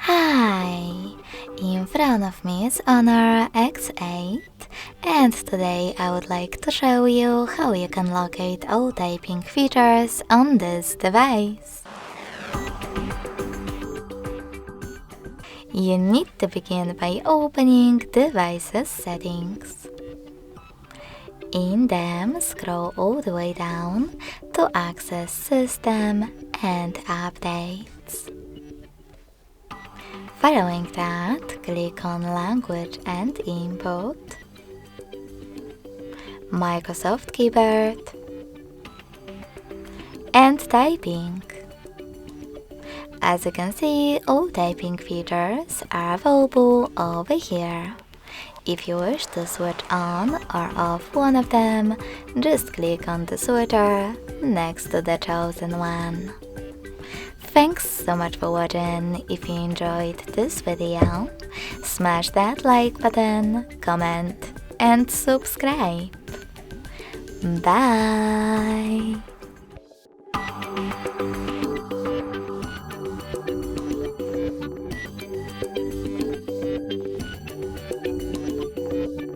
Hi! In front of me is Honor X8, and today I would like to show you how you can locate all typing features on this device. You need to begin by opening Devices Settings. In them, scroll all the way down to access System and Updates. Following that, click on Language and Input, Microsoft Keyboard, and Typing. As you can see, all typing features are available over here. If you wish to switch on or off one of them, just click on the switcher next to the chosen one. Thanks so much for watching. If you enjoyed this video, smash that like button, comment, and subscribe. Bye!